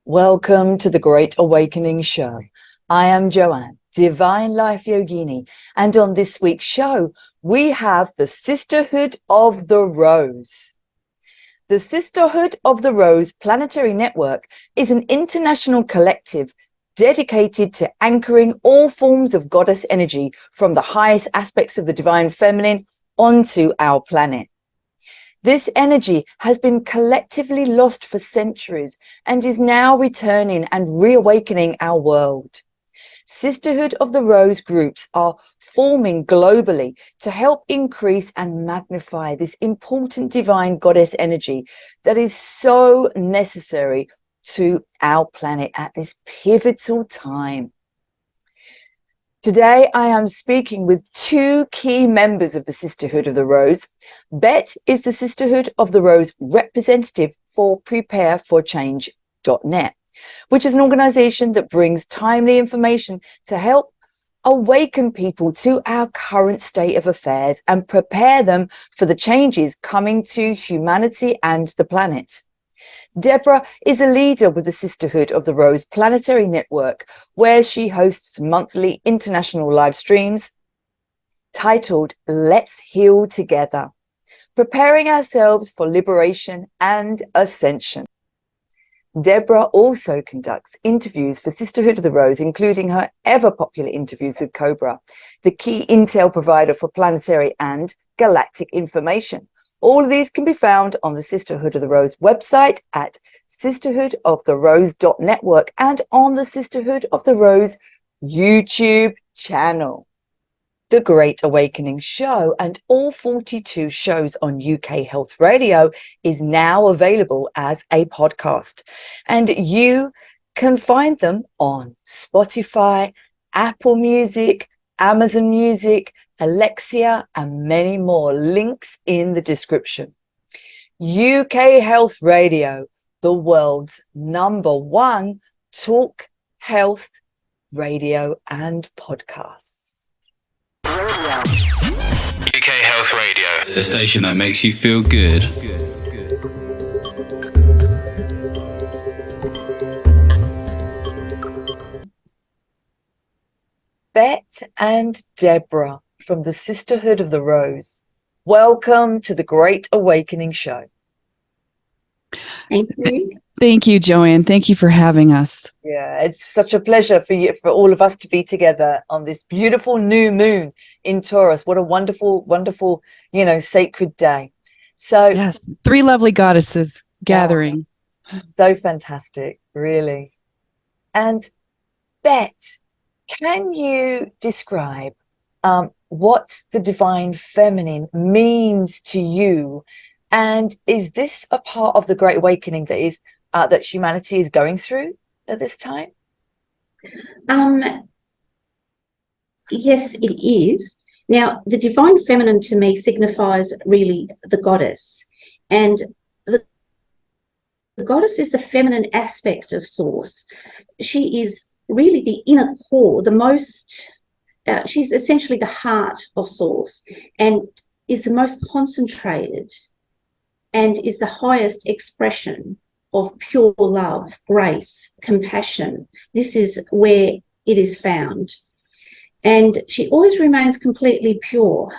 Welcome to the Great Awakening Show. I am Joanne-Divine Life Yogini, and on this week's show, we have the Sisterhood of the Rose. The Sisterhood of the Rose Planetary Network is an international collective dedicated to anchoring all forms of goddess energy from the highest aspects of the divine feminine onto our planet. This energy has been collectively lost for centuries and is now returning and reawakening our world. Sisterhood of the Rose groups are forming globally to help increase and magnify this important divine goddess energy that is so necessary to our planet at this pivotal time. Today, I am speaking with two key members of the Sisterhood of the Rose. Bette is the Sisterhood of the Rose representative for prepareforchange.net, which is an organization that brings timely information to help awaken people to our current state of affairs and prepare them for the changes coming to humanity and the planet. Debra is a leader with the Sisterhood of the Rose Planetary Network, where she hosts monthly international live streams titled Let's Heal Together, preparing ourselves for liberation and ascension. Debra also conducts interviews for Sisterhood of the Rose, including her ever-popular interviews with Cobra, the key intel provider for planetary and galactic information. All of these can be found on the Sisterhood of the Rose website at sisterhoodoftheRose.network and on the Sisterhood of the Rose YouTube channel. The Great Awakening Show and all 42 shows on UK Health Radio is now available as a podcast, and you can find them on Spotify, Apple Music, Amazon Music, Alexa, and many more. Links in the description. UK Health Radio, the world's #1 talk health radio and podcasts. UK Health Radio, the station that makes you feel good. Bette and Debra from the Sisterhood of the Rose, welcome to the Great Awakening Show. Thank you. Thank you, Joanne. Thank you for having us. Yeah, it's such a pleasure for all of us to be together on this beautiful new moon in Taurus. What a wonderful, wonderful, sacred day. So yes, 3 lovely goddesses gathering. So fantastic, really. And Bette, can you describe what the divine feminine means to you? And is this a part of the Great Awakening that is that humanity is going through at this time? Yes, it is. Now, the divine feminine to me signifies really the goddess. And the goddess is the feminine aspect of Source. She is really the inner core, the most, she's essentially the heart of Source and is the most concentrated and is the highest expression of pure love, grace, compassion. This is where it is found. And she always remains completely pure.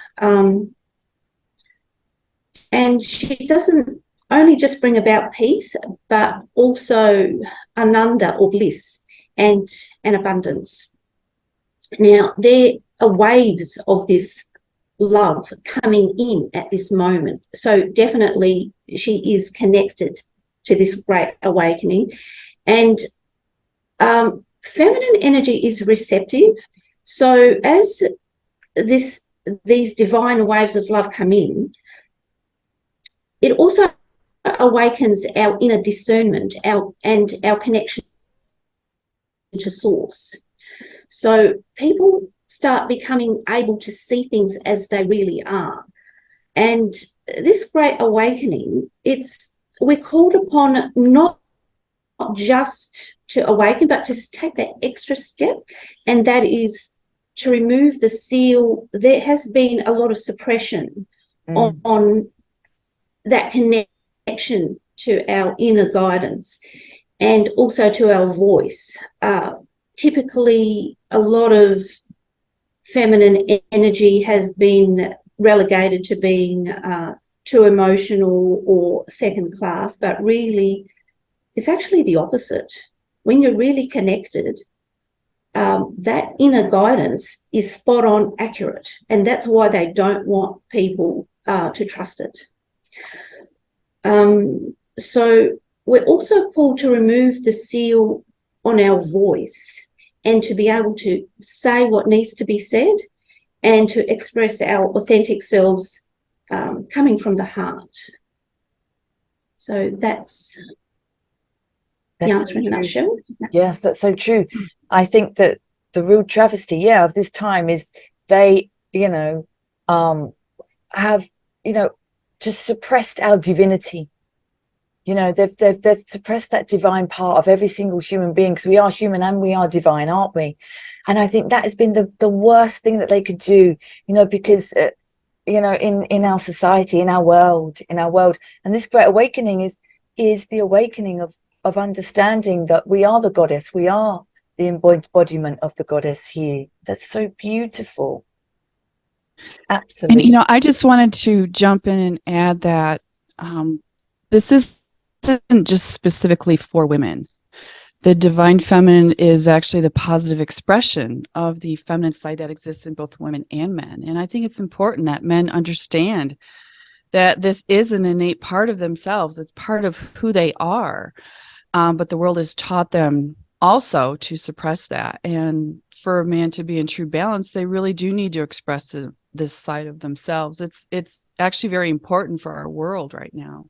And she doesn't only just bring about peace, but also ananda or bliss and abundance. Now, there are waves of this love coming in at this moment. So definitely she is connected to this great awakening. And feminine energy is receptive. So as these divine waves of love come in, it also awakens our inner discernment, our connection to Source. So people start becoming able to see things as they really are. And this great awakening, we're called upon not just to awaken, but to take that extra step, and that is to remove the seal. There has been a lot of suppression on that connection to our inner guidance and also to our voice. Typically, a lot of feminine energy has been relegated to being too emotional or second class, but really it's actually the opposite. When you're really connected, that inner guidance is spot on accurate, and that's why they don't want people to trust it. So we're also called to remove the seal on our voice and to be able to say what needs to be said and to express our authentic selves coming from the heart. So that's the answer so in a nutshell. Yes, that's so true. I think that the real travesty, of this time is they, have, just suppressed our divinity. They've suppressed that divine part of every single human being, because we are human and we are divine, aren't we? And I think that has been the worst thing that they could do, because in our society, in our world, and this great awakening is the awakening of understanding that we are the goddess, we are the embodiment of the goddess here. That's so beautiful. Absolutely. And I just wanted to jump in and add that this isn't just specifically for women. The divine feminine is actually the positive expression of the feminine side that exists in both women and men. And I think it's important that men understand that this is an innate part of themselves. It's part of who they are. But the world has taught them also to suppress that. And for a man to be in true balance, they really do need to express this side of themselves. It's actually very important for our world right now.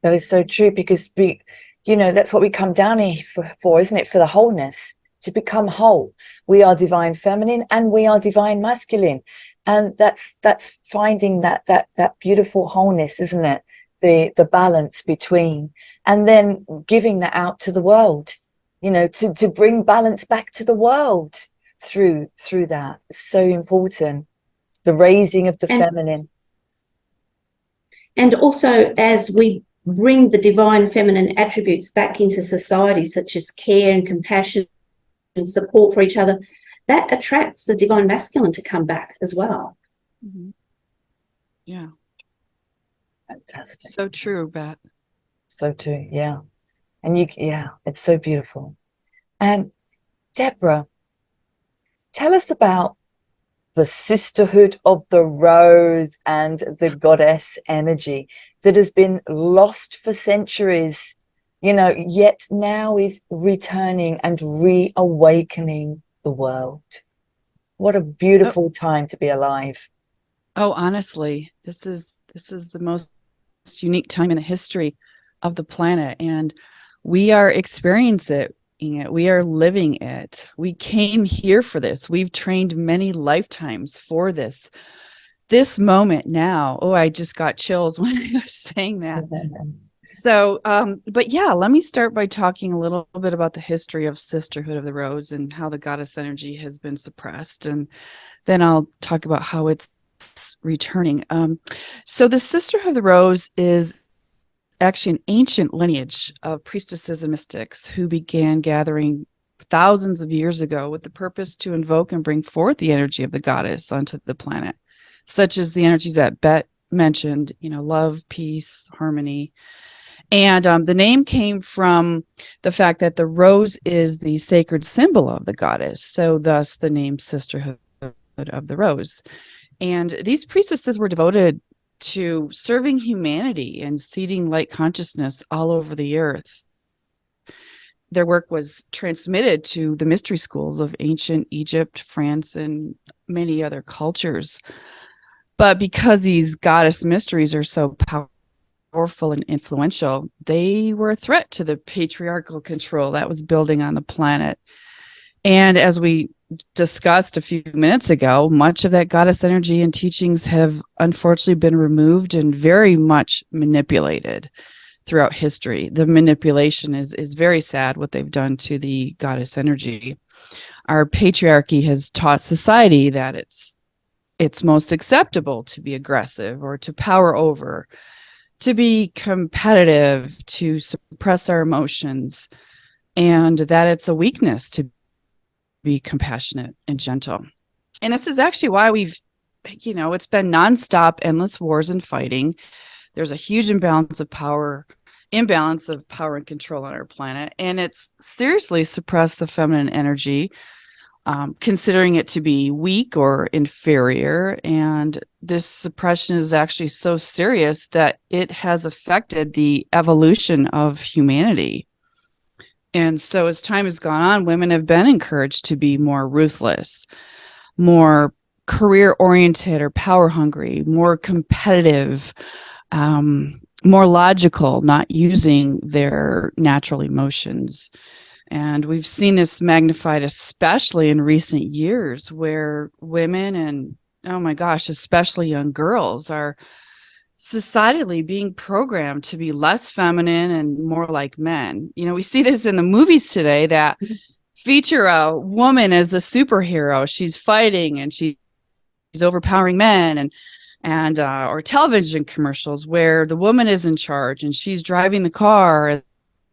That is so true, because that's what we come down here for, isn't it? For the wholeness, to become whole. We are divine feminine and we are divine masculine. And that's finding that beautiful wholeness, isn't it? The balance between, and then giving that out to the world, to bring balance back to the world through that. It's so important. The raising of the feminine. And also, as we bring the divine feminine attributes back into society, such as care and compassion and support for each other, that attracts the divine masculine to come back as well. Mm-hmm. Yeah. Fantastic. So true, Bette. So true, yeah. And it's so beautiful. And Debra, tell us about the Sisterhood of the Rose and the goddess energy that has been lost for centuries, yet now is returning and reawakening the world. What a beautiful time to be alive. Oh, honestly, this is the most unique time in the history of the planet, and we are experiencing it. We are living it. We came here for this. We've trained many lifetimes for this moment now. Oh, I just got chills when I was saying that. So, but yeah, let me start by talking a little bit about the history of Sisterhood of the Rose and how the goddess energy has been suppressed. And then I'll talk about how it's returning. So the Sisterhood of the Rose is actually an ancient lineage of priestesses and mystics who began gathering thousands of years ago with the purpose to invoke and bring forth the energy of the goddess onto the planet, such as the energies that Bette mentioned, love, peace, harmony. And the name came from the fact that the rose is the sacred symbol of the goddess. So thus the name Sisterhood of the Rose. And these priestesses were devoted to serving humanity and seeding light consciousness all over the earth. Their work was transmitted to the mystery schools of ancient Egypt, France, and many other cultures. But because these goddess mysteries are so powerful and influential, they were a threat to the patriarchal control that was building on the planet. And as we discussed a few minutes ago, much of that goddess energy and teachings have unfortunately been removed and very much manipulated throughout history. The manipulation is very sad, what they've done to the goddess energy. Our patriarchy has taught society that it's most acceptable to be aggressive or to power over, to be competitive, to suppress our emotions, and that it's a weakness to be compassionate and gentle. And this is actually why we've, it's been nonstop, endless wars and fighting. There's a huge imbalance of power and control on our planet. And it's seriously suppressed the feminine energy, considering it to be weak or inferior. And this suppression is actually so serious that it has affected the evolution of humanity. And so as time has gone on, women have been encouraged to be more ruthless, more career-oriented or power-hungry, more competitive, more logical, not using their natural emotions. And we've seen this magnified, especially in recent years, where women and, oh my gosh, especially young girls are societally being programmed to be less feminine and more like men. We see this in the movies today that feature a woman as the superhero. She's fighting and she's overpowering men, and or television commercials where the woman is in charge and she's driving the car and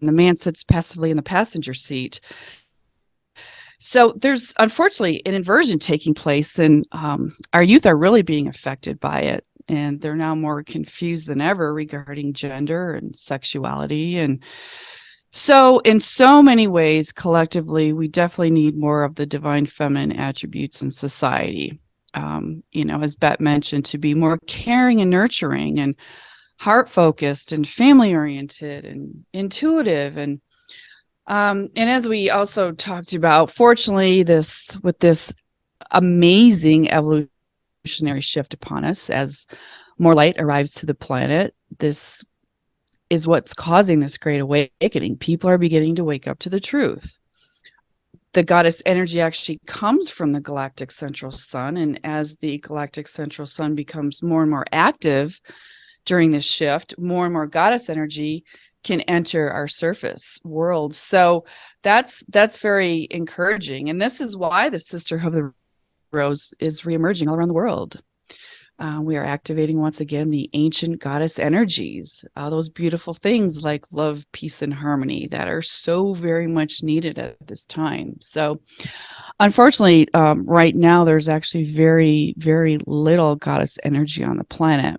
the man sits passively in the passenger seat. So there's unfortunately an inversion taking place, and our youth are really being affected by it. And they're now more confused than ever regarding gender and sexuality. And so in so many ways, collectively, we definitely need more of the divine feminine attributes in society. As Bette mentioned, to be more caring and nurturing and heart-focused and family-oriented and intuitive. And as we also talked about, fortunately, this amazing evolutionary shift upon us as more light arrives to the planet, this is what's causing this great awakening. People are beginning to wake up to the truth. The goddess energy actually comes from the galactic central sun. And as the galactic central sun becomes more and more active during this shift, more and more goddess energy can enter our surface world. So that's very encouraging. And this is why the Sisterhood of the Rose is reemerging all around the world. We are activating once again the ancient goddess energies, those beautiful things like love, peace, and harmony that are so very much needed at this time. So unfortunately, right now, there's actually very, very little goddess energy on the planet.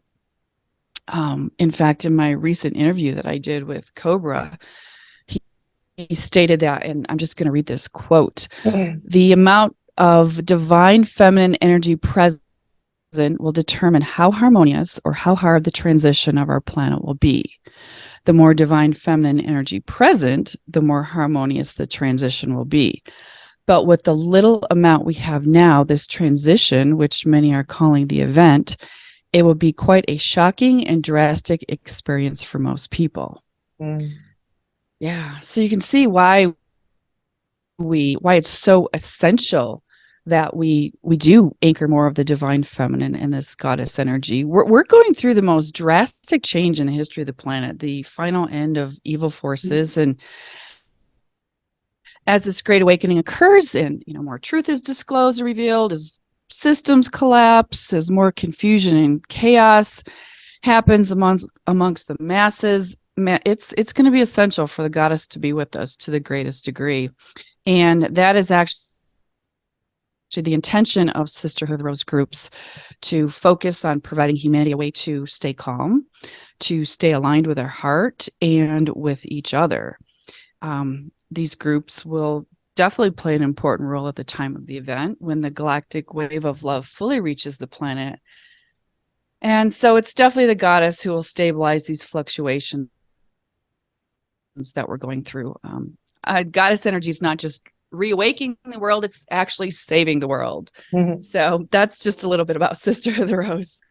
In fact, in my recent interview that I did with Cobra, he stated that, and I'm just going to read this quote, the amount of divine feminine energy present will determine how harmonious or how hard the transition of our planet will be. The more divine feminine energy present, the more harmonious the transition will be. But with the little amount we have now, this transition, which many are calling the event, it will be quite a shocking and drastic experience for most people. Yeah. So you can see why it's so essential that we do anchor more of the divine feminine and this goddess energy. We're going through the most drastic change in the history of the planet, the final end of evil forces. And as this great awakening occurs and, more truth is disclosed and revealed, as systems collapse, as more confusion and chaos happens amongst the masses, it's going to be essential for the goddess to be with us to the greatest degree. And that is actually the intention of Sisterhood of the Rose groups, to focus on providing humanity a way to stay calm, to stay aligned with our heart and with each other. These groups will definitely play an important role at the time of the event when the galactic wave of love fully reaches the planet. And so it's definitely the goddess who will stabilize these fluctuations that we're going through. Goddess energy is not just reawakening the world, it's actually saving the world. So that's just a little bit about Sisterhood of the Rose.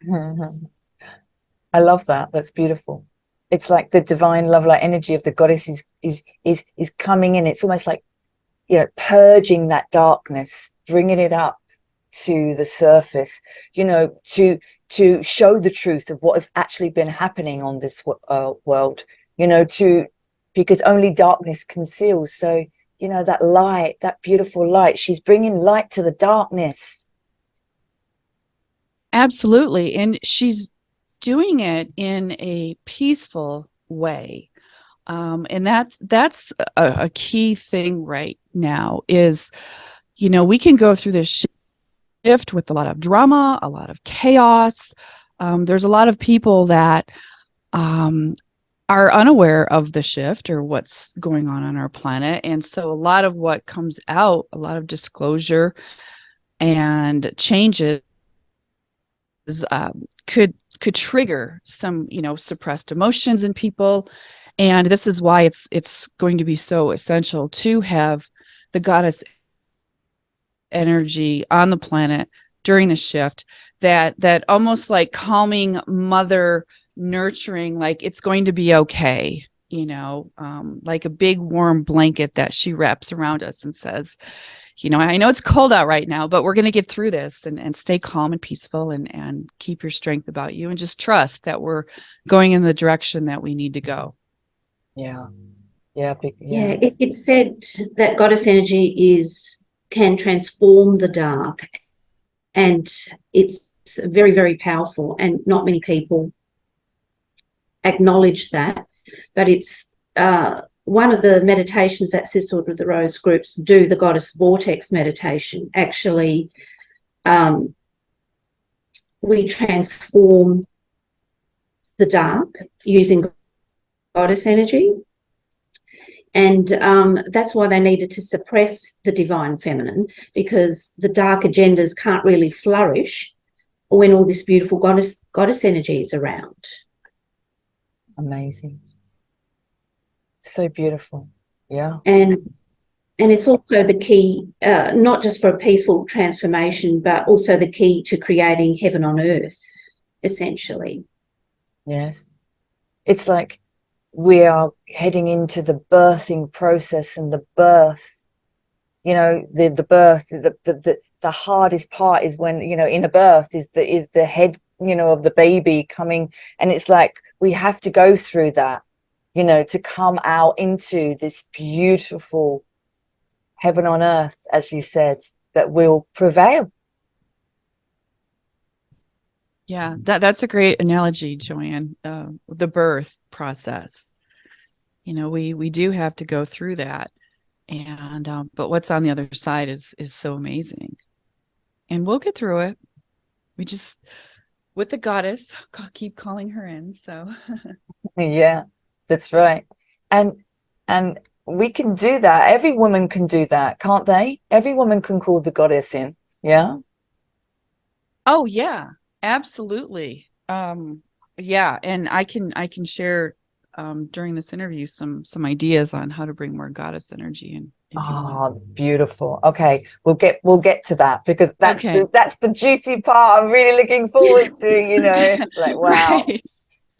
I love that. That's beautiful. It's like the divine love light energy of the goddess is coming in. It's almost like, purging that darkness, bringing it up to the surface, to show the truth of what has actually been happening on this world, because only darkness conceals. So, that light, that beautiful light, she's bringing light to the darkness. Absolutely. And she's doing it in a peaceful way. And that's a key thing right now is, we can go through this shift with a lot of drama, a lot of chaos. There's a lot of people that are unaware of the shift or what's going on our planet. And so a lot of what comes out, a lot of disclosure and changes could trigger some, suppressed emotions in people. And this is why it's going to be so essential to have the goddess energy on the planet during the shift, that almost like calming mother nurturing, like it's going to be okay, like a big warm blanket that she wraps around us and says, I know it's cold out right now, but we're going to get through this, and stay calm and peaceful, and keep your strength about you, and just trust that we're going in the direction that we need to go. Yeah. It's said that goddess energy can transform the dark, and it's very, very powerful, and not many people acknowledge that. But it's one of the meditations that Sisterhood with the Rose groups do, the goddess vortex meditation. Actually, we transform the dark using goddess energy. And that's why they needed to suppress the divine feminine, because the dark agendas can't really flourish when all this beautiful goddess energy is around. Amazing. So beautiful. Yeah. And it's also the key, not just for a peaceful transformation, but also the key to creating heaven on earth, essentially. Yes. It's like we are heading into the birthing process, and the birth, the birth, the hardest part is when, in a birth is the head, of the baby coming. And it's like, we have to go through that, to come out into this beautiful heaven on earth, as you said, that will prevail. Yeah, that's a great analogy, Joanne. The birth process. We do have to go through that, and but what's on the other side is so amazing, and we'll get through it. We just, with the goddess, keep calling her in. So Yeah, that's right. And we can do that. Every woman can do that, can't they? Every woman can call the goddess in. Yeah. Oh yeah, absolutely. Yeah, and I can share during this interview some ideas on how to bring more goddess energy in. Oh, beautiful. Okay, we'll get to that, because that's the juicy part I'm really looking forward to. It's like, wow.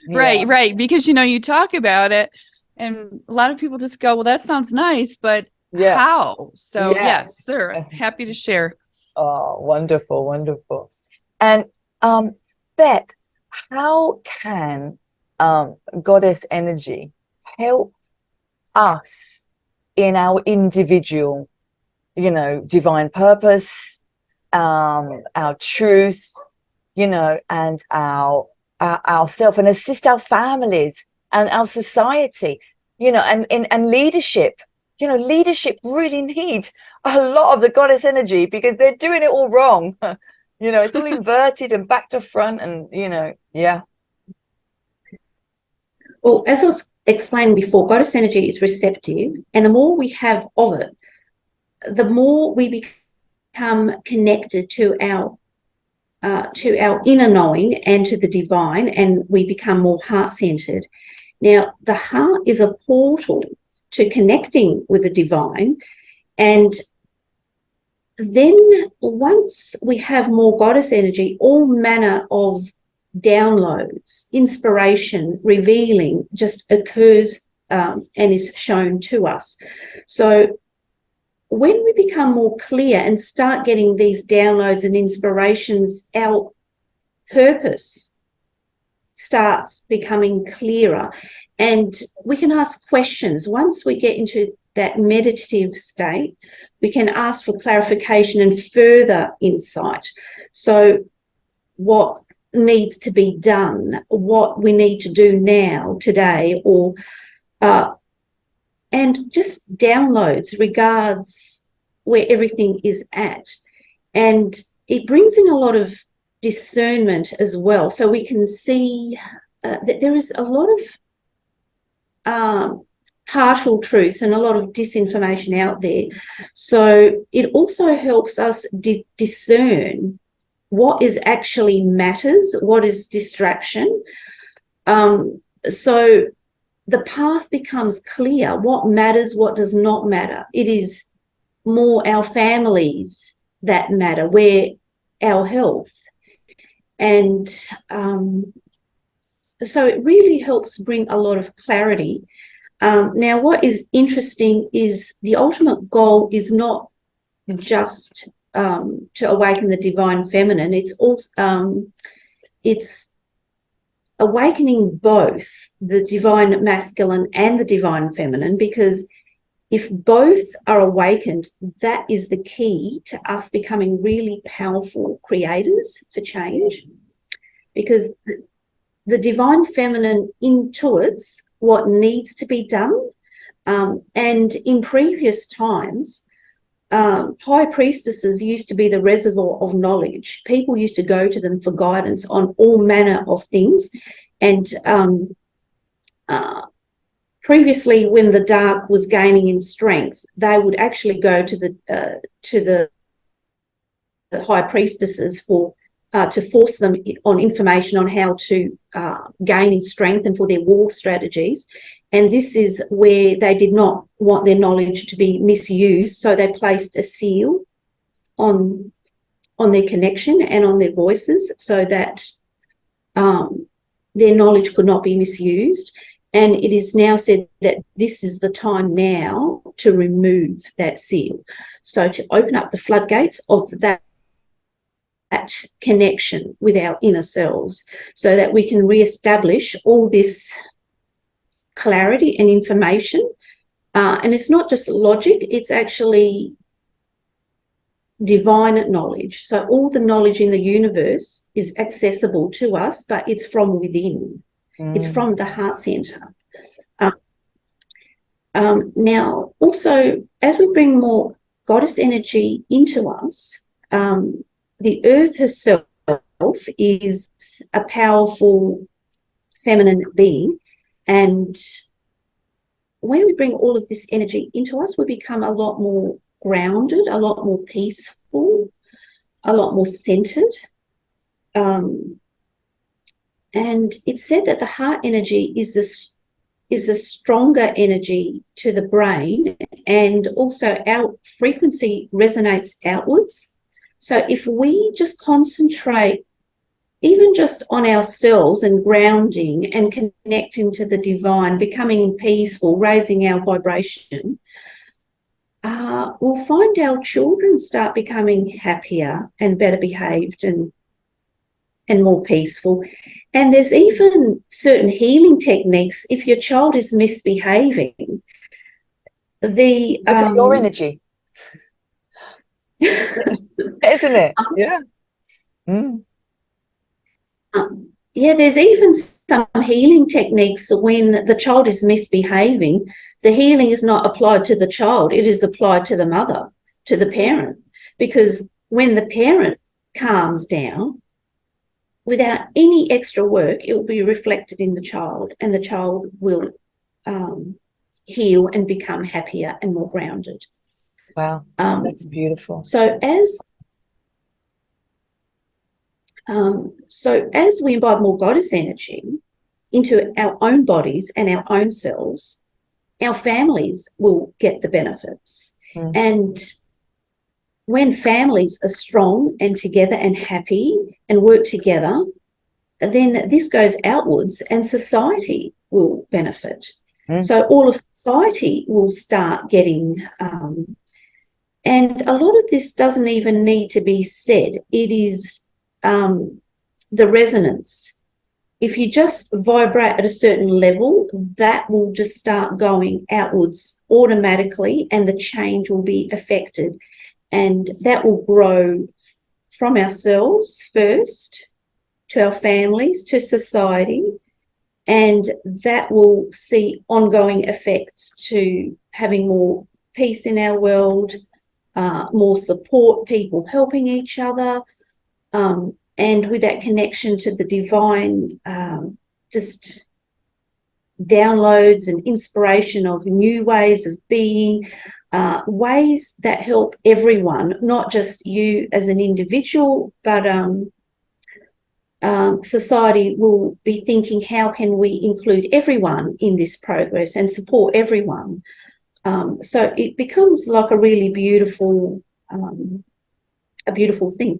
Right. Because you talk about it, and a lot of people just go, well, that sounds nice, but how? So yes, sir, happy to share. Oh, wonderful. And Bette, how can goddess energy help us in our individual, divine purpose, our truth, and our self, and assist our families and our society, and leadership? Leadership really need a lot of the goddess energy, because they're doing it all wrong. It's all inverted and back to front, and yeah. Well, as I was explained before, goddess energy is receptive, and the more we have of it, the more we become connected to our inner knowing and to the divine, and we become more heart-centered. Now, the heart is a portal to connecting with the divine, and then once we have more goddess energy, all manner of downloads, inspiration, revealing just occurs and is shown to us. So when we become more clear and start getting these downloads and inspirations, our purpose starts becoming clearer, and we can ask questions. Once we get into that meditative state, we can ask for clarification and further insight. So what needs to be done, what we need to do now, today, or and just downloads regards where everything is at. And it brings in a lot of discernment as well. So we can see that there is a lot of partial truths and a lot of disinformation out there. So it also helps us discern what is actually matters, what is distraction. So the path becomes clear, what matters, what does not matter. It is more our families that matter, where our health. And so it really helps bring a lot of clarity. Now, what is interesting is the ultimate goal is not just to awaken the divine feminine. It's also it's awakening both the divine masculine and the divine feminine, because if both are awakened, that is the key to us becoming really powerful creators for change, because the divine feminine intuits what needs to be done. And in previous times, high priestesses used to be the reservoir of knowledge. People used to go to them for guidance on all manner of things. And previously, when the dark was gaining in strength, they would actually go to the high priestesses for to force them on information on how to gain in strength and for their war strategies. And this is where they did not want their knowledge to be misused, so they placed a seal on their connection and on their voices, so that their knowledge could not be misused. And it is now said that this is the time now to remove that seal, so to open up the floodgates of that connection with our inner selves, so that we can reestablish all this clarity and information. And it's not just logic, it's actually divine knowledge. So all the knowledge in the universe is accessible to us, but it's from within. It's from the heart center. Now, also, as we bring more goddess energy into us, the earth herself is a powerful feminine being. And when we bring all of this energy into us, we become a lot more grounded, a lot more peaceful, a lot more centered. And it's said that the heart energy is a stronger energy to the brain, and also our frequency resonates outwards. So if we just concentrate even just on ourselves and grounding and connecting to the divine, becoming peaceful, raising our vibration, we'll find our children start becoming happier and better behaved and more peaceful. And there's even certain healing techniques if your child is misbehaving. Look at your energy. Isn't it? Yeah. Yeah, there's even some healing techniques when the child is misbehaving. The healing is not applied to the child, it is applied to the mother, to the parent, because when the parent calms down, without any extra work, it will be reflected in the child, and the child will heal and become happier and more grounded. Wow, that's beautiful. So as we imbibe more goddess energy into our own bodies and our own selves, our families will get the benefits. And when families are strong and together and happy and work together, then this goes outwards and society will benefit. So all of society will start getting, and a lot of this doesn't even need to be said. It is the resonance. If you just vibrate at a certain level, that will just start going outwards automatically, and the change will be affected. And that will grow from ourselves first to our families, to society, and that will see ongoing effects to having more peace in our world, more support, people helping each other, and with that connection to the divine, just downloads and inspiration of new ways of being, ways that help everyone, not just you as an individual, but society will be thinking, how can we include everyone in this progress and support everyone? So it becomes like a really beautiful thing.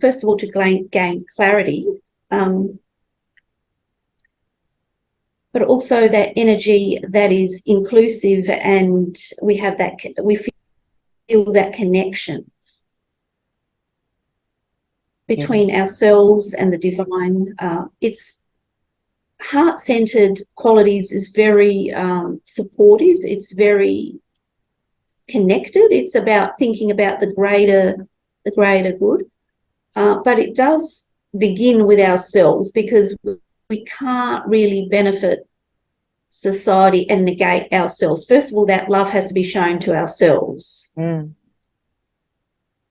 First of all, to gain clarity, but also that energy that is inclusive, and we feel that connection between ourselves and the divine. It's heart-centered qualities is very supportive. It's very connected. It's about thinking about the greater good. But it does begin with ourselves, because we can't really benefit society and negate ourselves. First of all, that love has to be shown to ourselves.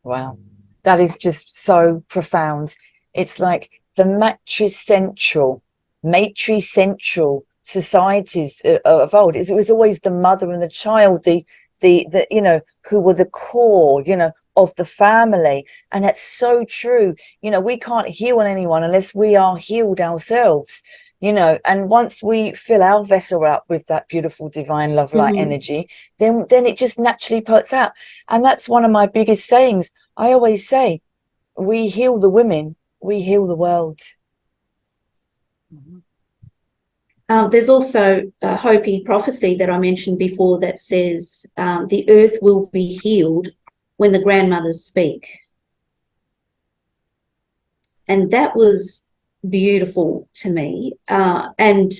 Wow. That is just so profound. It's like the matricentral societies of old. It was always the mother and the child, the who were the core, of the family. And that's so true. We can't heal anyone unless we are healed ourselves, and once we fill our vessel up with that beautiful divine love light energy, then it just naturally puts out. And that's one of my biggest sayings. I always say, we heal the women, we heal the world. There's also a Hopi prophecy that I mentioned before that says the earth will be healed when the grandmothers speak. And that was beautiful to me. And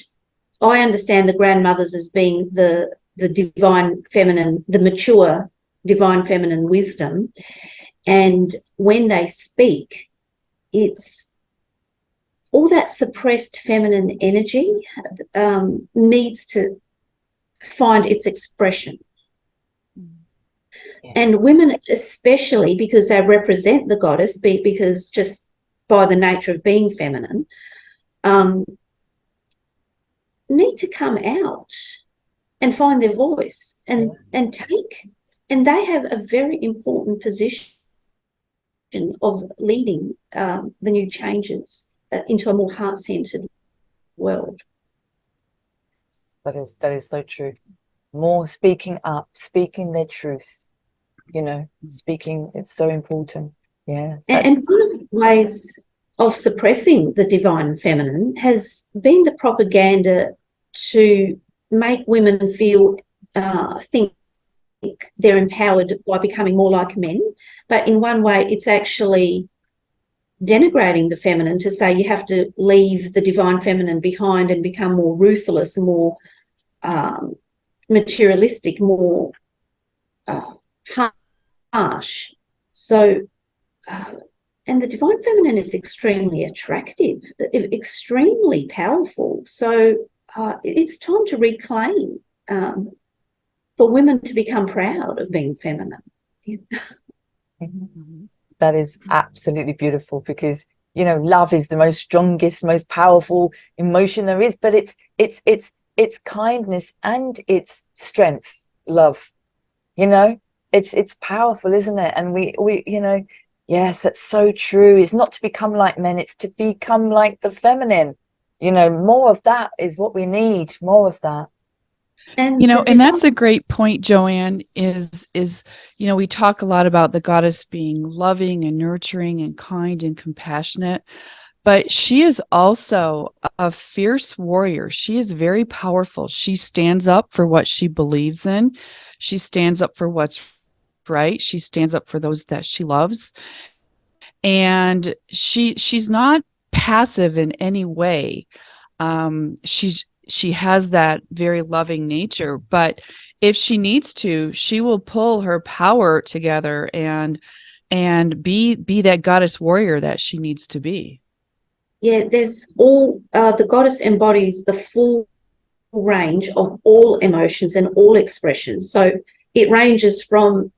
I understand the grandmothers as being the divine feminine, the mature divine feminine wisdom. And when they speak, it's all that suppressed feminine energy needs to find its expression. Yes. And women especially, because they represent the goddess, because just by the nature of being feminine, need to come out and find their voice and take, and they have a very important position of leading the new changes into a more heart-centered world. That is so true. More speaking up, speaking their truth, speaking, it's so important. Yeah. And one of the ways of suppressing the divine feminine has been the propaganda to make women feel, think they're empowered by becoming more like men. But in one way, it's actually denigrating the feminine to say you have to leave the divine feminine behind and become more ruthless, more materialistic, more harsh. So, and the divine feminine is extremely attractive, extremely powerful. So it's time to reclaim for women to become proud of being feminine. That is absolutely beautiful, because love is the most strongest, most powerful emotion there is, but it's kindness and it's strength. Love, it's powerful, isn't it? And we yes, that's so true. It's not to become like men, it's to become like the feminine. More of that is what we need, more of that. And and that's a great point, Joanne, is we talk a lot about the goddess being loving and nurturing and kind and compassionate, but she is also a fierce warrior. She is very powerful. She stands up for what she believes in. She stands up for what's right. She stands up for those that she loves. And she's not passive in any way. She has that very loving nature, but if she needs to, she will pull her power together and be that goddess warrior that she needs to be. Yeah, there's all the goddess embodies the full range of all emotions and all expressions. So it ranges from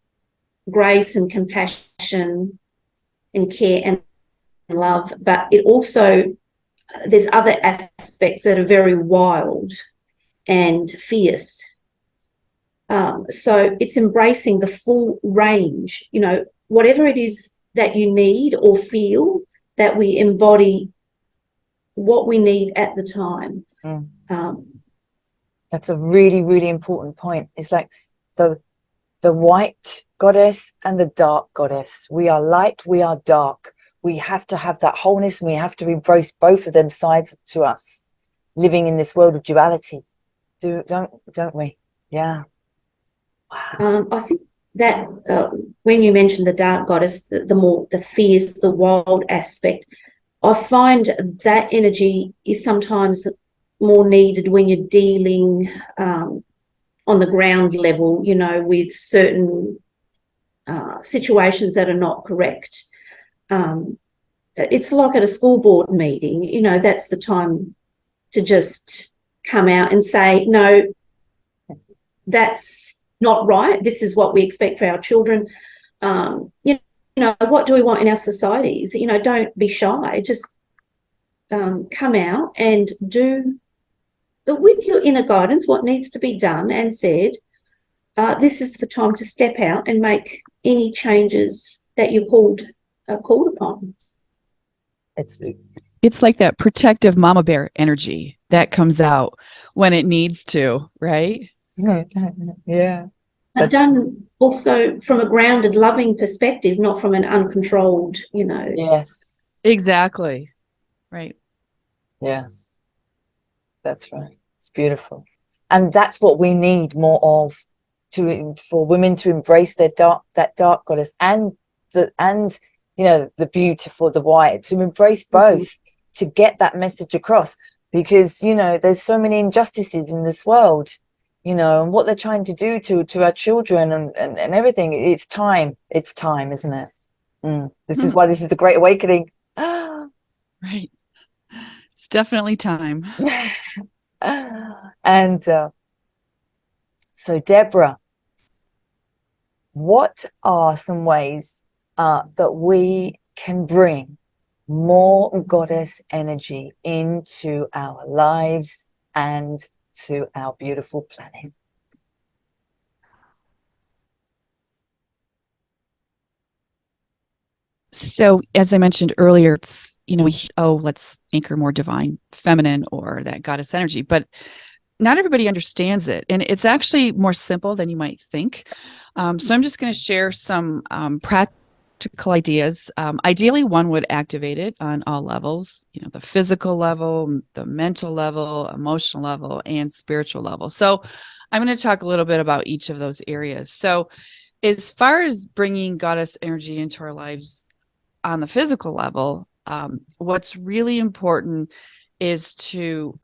grace and compassion and care and love, but it also, there's other aspects that are very wild and fierce. So it's embracing the full range, you know, whatever it is that you need or feel, that we embody what we need at the time. That's a really, really important point. It's like the white goddess and the dark goddess. We are light, we are dark. We have to have that wholeness, and we have to embrace both of them sides to us, living in this world of duality. Don't we? Yeah. Wow. I think that when you mentioned the dark goddess, the fierce, the wild aspect, I find that energy is sometimes more needed when you're dealing on the ground level, you know, with certain situations that are not correct. It's like at a school board meeting, you know, that's the time to just come out and say, no, that's not right. This is what we expect for our children. You know, what do we want in our societies? You know, don't be shy. Just come out and do, but with your inner guidance, what needs to be done and said. This is the time to step out and make any changes that you're called upon. It's like that protective mama bear energy that comes out when it needs to, right? Yeah. But done also from a grounded, loving perspective, not from an uncontrolled, you know. Yes. Exactly. Right. Yes. That's right. It's beautiful. And that's what we need more of, for women to embrace that dark goddess and you know, the beautiful, the white, to embrace both, to get that message across, because, you know, there's so many injustices in this world, you know, and what they're trying to do to our children and everything. It's time, isn't it? This is why this is the Great Awakening. Right. It's definitely time. And so, Debra, what are some ways that we can bring more goddess energy into our lives and to our beautiful planet? So, as I mentioned earlier, it's, you know, let's anchor more divine feminine or that goddess energy, but not everybody understands it. And it's actually more simple than you might think. So I'm just going to share some practical ideas. Ideally, one would activate it on all levels, you know, the physical level, the mental level, emotional level, and spiritual level. So I'm going to talk a little bit about each of those areas. So as far as bringing goddess energy into our lives on the physical level, what's really important is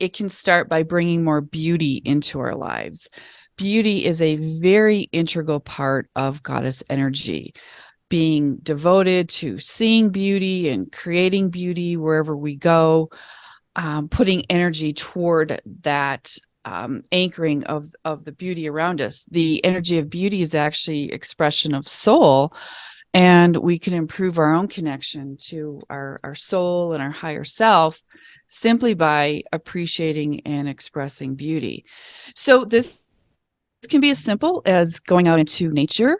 it can start by bringing more beauty into our lives. Beauty is a very integral part of goddess energy, being devoted to seeing beauty and creating beauty wherever we go, putting energy toward that anchoring of the beauty around us. The energy of beauty is actually expression of soul, and we can improve our own connection to our soul and our higher self simply by appreciating and expressing beauty. So this can be as simple as going out into nature.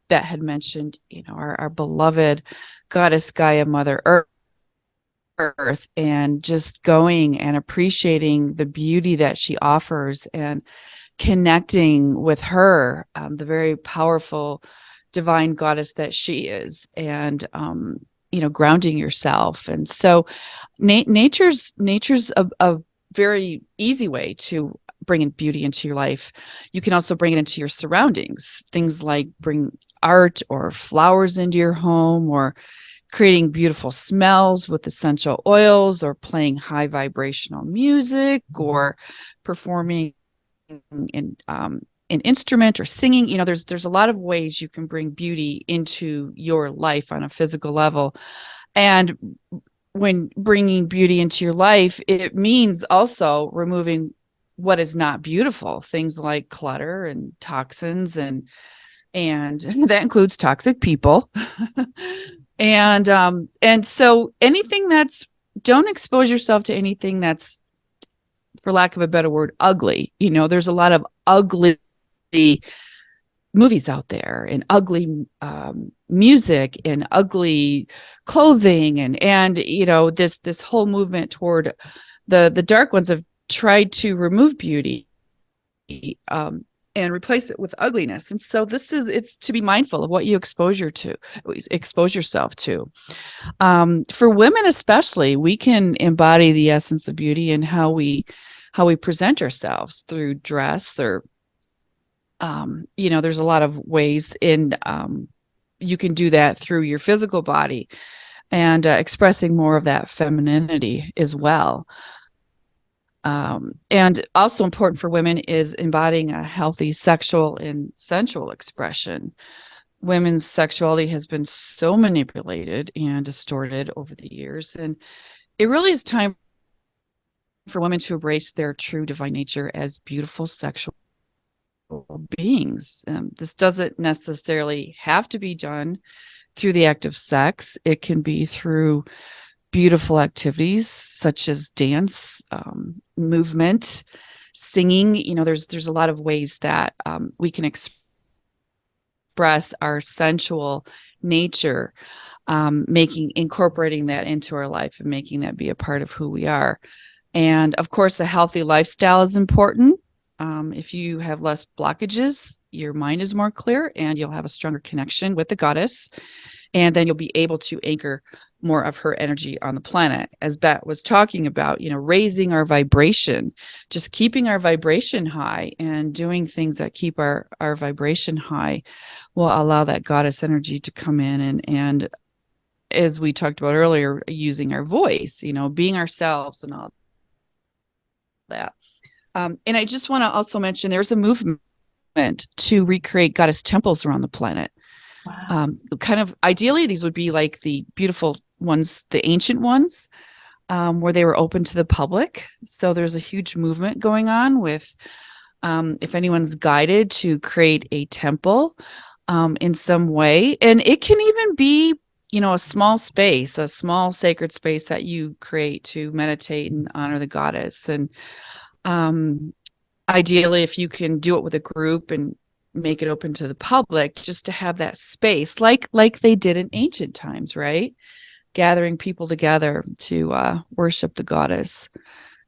Bette had mentioned, you know, our beloved goddess Gaia, Mother Earth, and just going and appreciating the beauty that she offers and connecting with her, the very powerful divine goddess that she is, and you know, grounding yourself. And so nature's a very easy way to bring in beauty into your life. You can also bring it into your surroundings, things like bring art or flowers into your home, or creating beautiful smells with essential oils, or playing high vibrational music, or performing in an instrument or singing. You know, there's a lot of ways you can bring beauty into your life on a physical level. And when bringing beauty into your life, it means also removing what is not beautiful, things like clutter and toxins, and that includes toxic people. And so anything that's, don't expose yourself to anything that's, for lack of a better word, ugly. There's a lot of ugly movies out there, and ugly music, and ugly clothing, and this whole movement toward the dark ones have tried to remove beauty and replace it with ugliness. And so it's to be mindful of what you expose yourself to. For women especially, we can embody the essence of beauty in how we present ourselves through dress, or there's a lot of ways you can do that through your physical body, and expressing more of that femininity as well. And also important for women is embodying a healthy sexual and sensual expression. Women's sexuality has been so manipulated and distorted over the years, and it really is time for women to embrace their true divine nature as beautiful sexual beings. This doesn't necessarily have to be done through the act of sex. It can be through beautiful activities such as dance, movement, singing. There's a lot of ways that we can express our sensual nature, incorporating that into our life and making that be a part of who we are. And of course, a healthy lifestyle is important. If you have less blockages, your mind is more clear, and you'll have a stronger connection with the goddess. And then you'll be able to anchor more of her energy on the planet. As Bette was talking about, raising our vibration, just keeping our vibration high and doing things that keep our vibration high will allow that goddess energy to come in. And as we talked about earlier, using our voice, being ourselves and all that. And I just want to also mention there's a movement to recreate goddess temples around the planet. Wow. Kind of ideally, these would be like the beautiful ones, the ancient ones, where they were open to the public. So there's a huge movement going on with, if anyone's guided to create a temple in some way, and it can even be, a small space, a small sacred space that you create to meditate and honor the goddess. And ideally, if you can do it with a group and make it open to the public, just to have that space like they did in ancient times, right? Gathering people together to worship the goddess.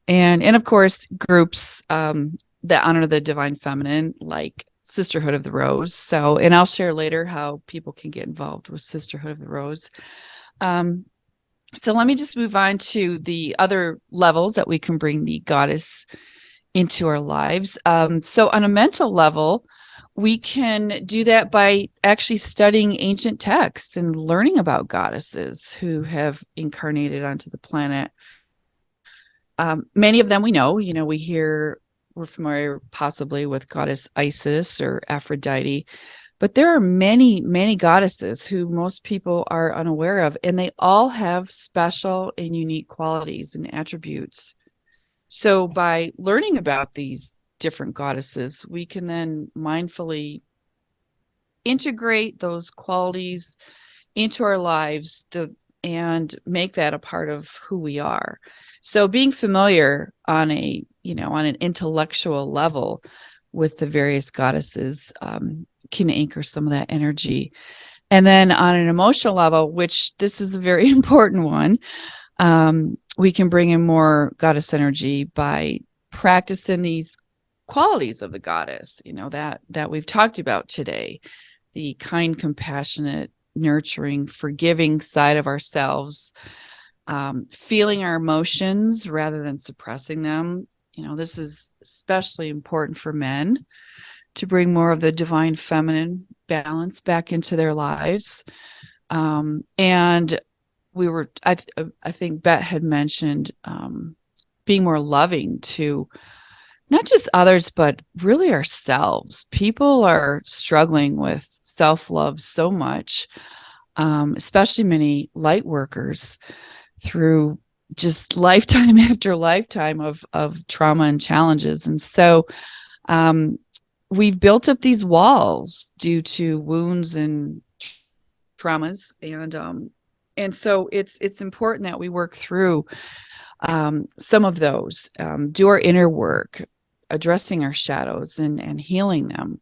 And of course, groups that honor the divine feminine, like Sisterhood of the Rose. So, and I'll share later how people can get involved with Sisterhood of the Rose. So let me just move on to the other levels that we can bring the goddess into our lives. So on a mental level, we can do that by actually studying ancient texts and learning about goddesses who have incarnated onto the planet. Many of them we know, we're familiar possibly with goddess Isis or Aphrodite, but there are many, many goddesses who most people are unaware of, and they all have special and unique qualities and attributes. So by learning about these different goddesses, we can then mindfully integrate those qualities into our lives and make that a part of who we are. So being familiar on an intellectual level with the various goddesses can anchor some of that energy. And then on an emotional level, which this is a very important one, we can bring in more goddess energy by practicing these qualities of the goddess, that we've talked about today, the kind, compassionate, nurturing, forgiving side of ourselves, feeling our emotions rather than suppressing them. This is especially important for men, to bring more of the divine feminine balance back into their lives. And I think Bette had mentioned being more loving to not just others, but really ourselves. People are struggling with self-love so much, especially many light workers. through just lifetime after lifetime of trauma and challenges. And so we've built up these walls due to wounds and traumas. And so it's important that we work through some of those, do our inner work, addressing our shadows and healing them.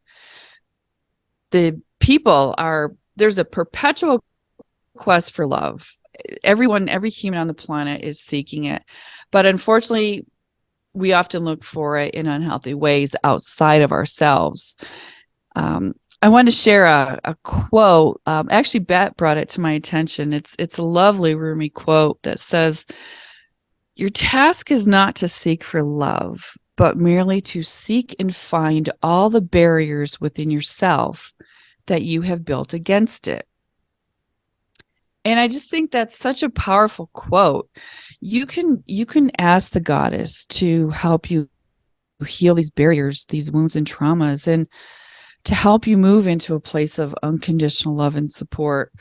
There's a perpetual quest for love. Every human on the planet is seeking it. But unfortunately, we often look for it in unhealthy ways outside of ourselves. I want to share a quote. Actually, Bette brought it to my attention. It's a lovely Rumi quote that says, "Your task is not to seek for love, but merely to seek and find all the barriers within yourself that you have built against it." And I just think that's such a powerful quote. You can ask the goddess to help you heal these barriers, these wounds and traumas, and to help you move into a place of unconditional love and support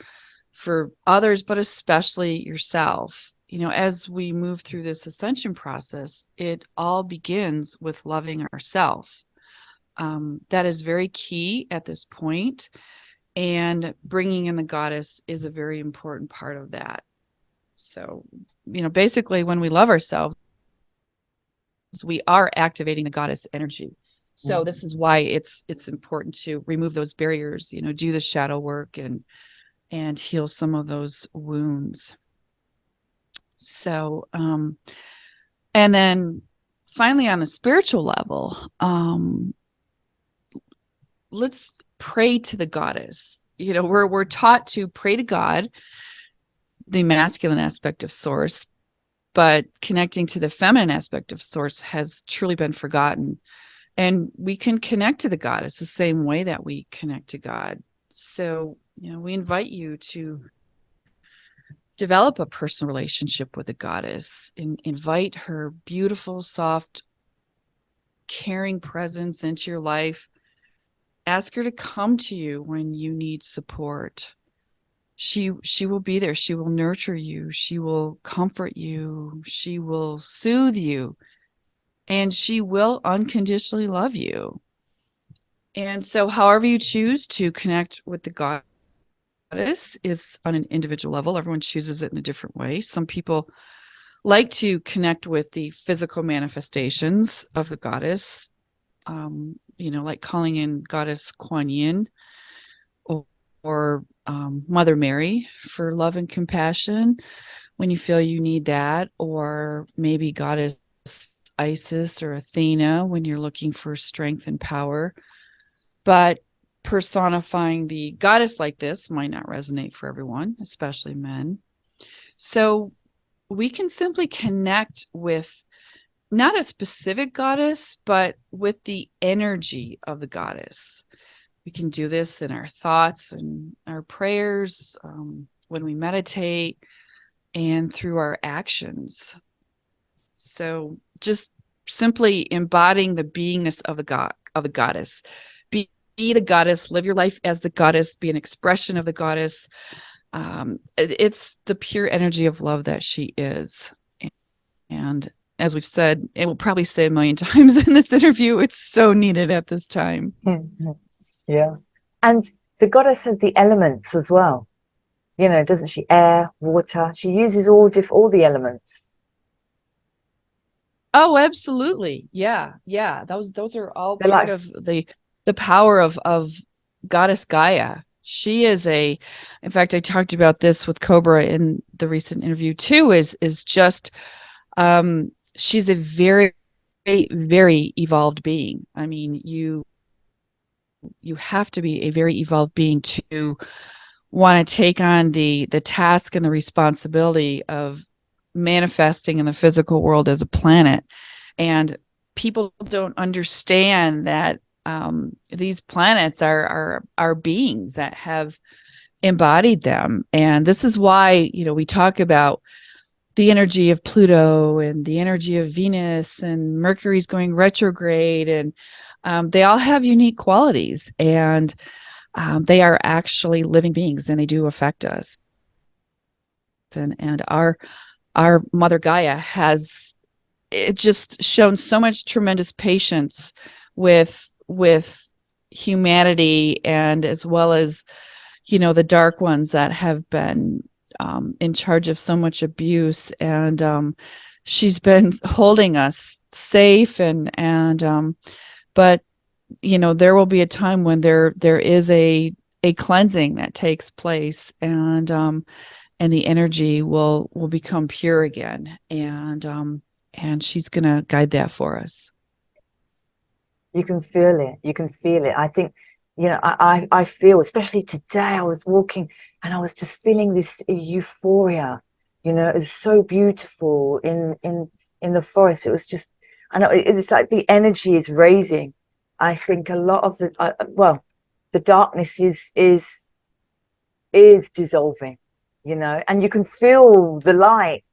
for others, but especially yourself. As we move through this ascension process, it all begins with loving ourselves. That is very key at this point. And bringing in the goddess is a very important part of that. So, basically, when we love ourselves, we are activating the goddess energy. So this is why it's important to remove those barriers, do the shadow work and heal some of those wounds. So, and then finally on the spiritual level, let's pray to the goddess. We're taught to pray to God, the masculine aspect of Source, but connecting to the feminine aspect of Source has truly been forgotten. And we can connect to the goddess the same way that we connect to God. So, we invite you to develop a personal relationship with the goddess and invite her beautiful, soft, caring presence into your life. Ask her to come to you when you need support. She will be there. She will nurture you. She will comfort you. She will soothe you. And she will unconditionally love you. And so however you choose to connect with the goddess is on an individual level. Everyone chooses it in a different way. Some people like to connect with the physical manifestations of the goddess, like calling in Goddess Kuan Yin or Mother Mary for love and compassion when you feel you need that, or maybe Goddess Isis or Athena when you're looking for strength and power. But personifying the goddess like this might not resonate for everyone, especially men. So we can simply connect with not a specific goddess, but with the energy of the goddess. We can do this in our thoughts and our prayers, when we meditate, and through our actions. So just simply embodying the beingness of the goddess. Be the goddess, live your life as the goddess, be an expression of the goddess. It's the pure energy of love that she is. And as we've said, and we'll probably say a million times in this interview, it's so needed at this time. Yeah. And the goddess has the elements as well. Doesn't she? Air, water. She uses all the elements. Oh, absolutely. Yeah. Those are all part of the power of Goddess Gaia. She is in fact, I talked about this with Cobra in the recent interview too, is just, she's a very, very evolved being. I mean, you have to be a very evolved being to want to take on the task and the responsibility of manifesting in the physical world as a planet. And people don't understand that these planets are beings that have embodied them. And this is why, we talk about the energy of Pluto and the energy of Venus and Mercury's going retrograde, and they all have unique qualities, and they are actually living beings, and they do affect us. And our Mother Gaia has just shown so much tremendous patience with humanity, and as well as, you know, the dark ones that have been in charge of so much abuse. And she's been holding us safe, and but you know, there will be a time when there is a cleansing that takes place, and the energy will become pure again, and she's going to guide that for us. You can feel it. You can feel it. I think, you know, I feel, especially today, I was walking and I was just feeling this euphoria. You know, it's so beautiful in the forest. It was just, I know it's like the energy is raising. I think a lot of the darkness is dissolving, you know, and you can feel the light,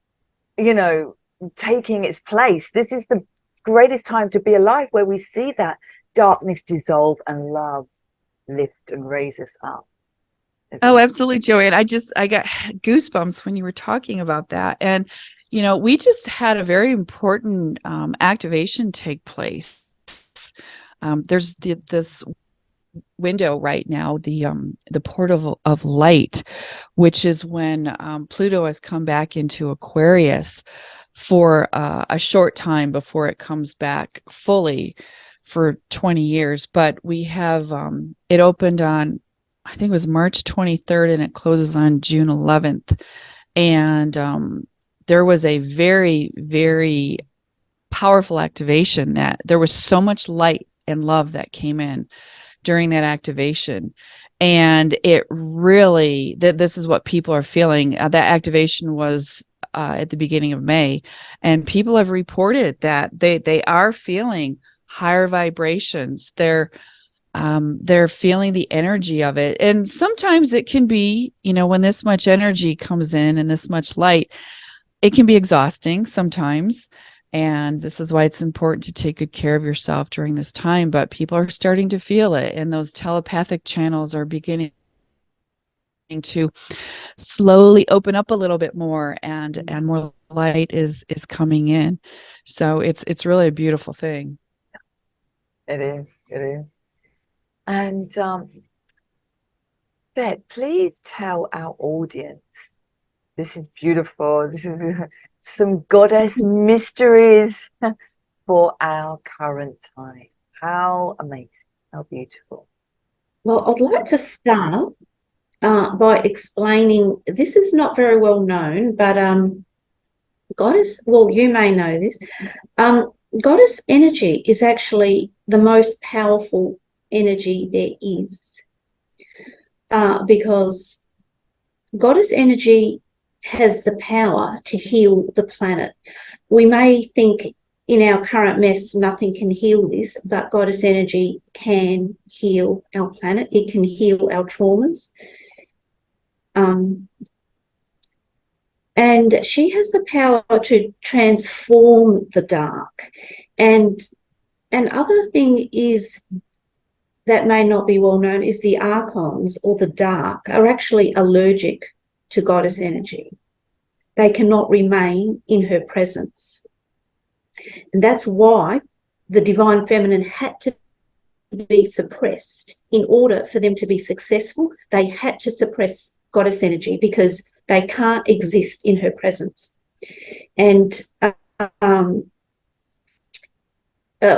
you know, taking its place. This is the greatest time to be alive, where we see that darkness dissolve and love lift and raise us up. Oh, absolutely, Joanne. I got goosebumps when you were talking about that. And, you know, we just had a very important activation take place. There's this window right now, the portal of light, which is when Pluto has come back into Aquarius for a short time before it comes back fully for 20 years. But we have it opened on, I think it was March 23rd, and it closes on June 11th. And there was a very, very powerful activation, that there was so much light and love that came in during that activation. And it really, this is what people are feeling. That activation was at the beginning of May, and people have reported that they are feeling higher vibrations. They're feeling the energy of it. And sometimes it can be, you know, when this much energy comes in and this much light, it can be exhausting sometimes. And this is why it's important to take good care of yourself during this time. But people are starting to feel it, and those telepathic channels are beginning to slowly open up a little bit more, and more light is coming in. So it's really a beautiful thing. It is. And Bette, please tell our audience, this is beautiful, this is some goddess mysteries for our current time. How amazing, how beautiful. Well, I'd like to start by explaining, this is not very well known, but goddess, well, you may know this, goddess energy is actually the most powerful energy there is, because goddess energy has the power to heal the planet. We may think in our current mess nothing can heal this, but goddess energy can heal our planet. It can heal our traumas. And she has the power to transform the dark. And another thing is that may not be well known is the archons, or the dark, are actually allergic to goddess energy. They cannot remain in her presence. And that's why the divine feminine had to be suppressed. In order for them to be successful, they had to suppress goddess energy, because they can't exist in her presence. And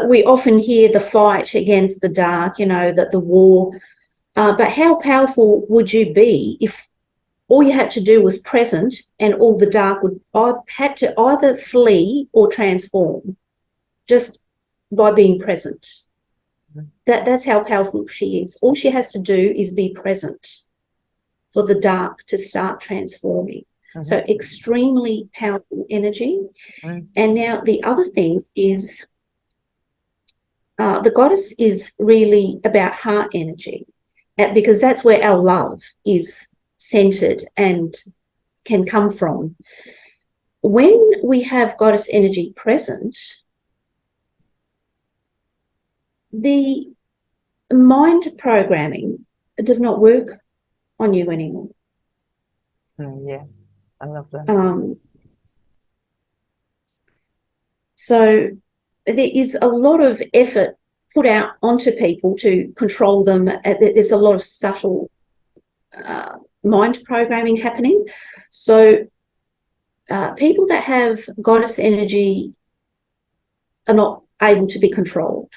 we often hear the fight against the dark, you know, that the war, but how powerful would you be if all you had to do was present, and all the dark had to either flee or transform just by being present? That's how powerful she is. All she has to do is be present for the dark to start transforming. So extremely powerful energy. And now the other thing is, the goddess is really about heart energy, because that's where our love is centered and can come from. When we have goddess energy present, the mind programming does not work on you anymore. Yes, I love that. So there is a lot of effort put out onto people to control them. There's a lot of subtle mind programming happening. So people that have goddess energy are not able to be controlled.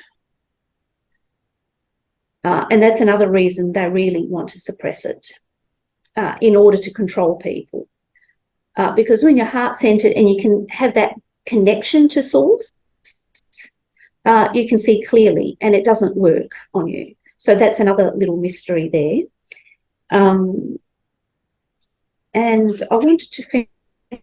And that's another reason they really want to suppress it in order to control people. Because when you're heart-centered and you can have that connection to source, you can see clearly, and it doesn't work on you. So that's another little mystery there. And I wanted to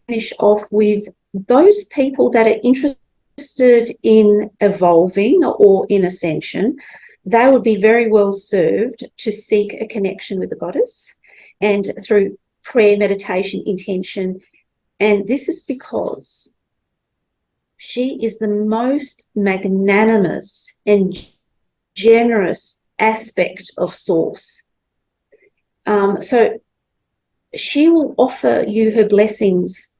finish off with those people that are interested in evolving or in ascension. They would be very well served to seek a connection with the goddess, and through prayer, meditation, intention. And this is because she is the most magnanimous and generous aspect of source. So she will offer you her blessings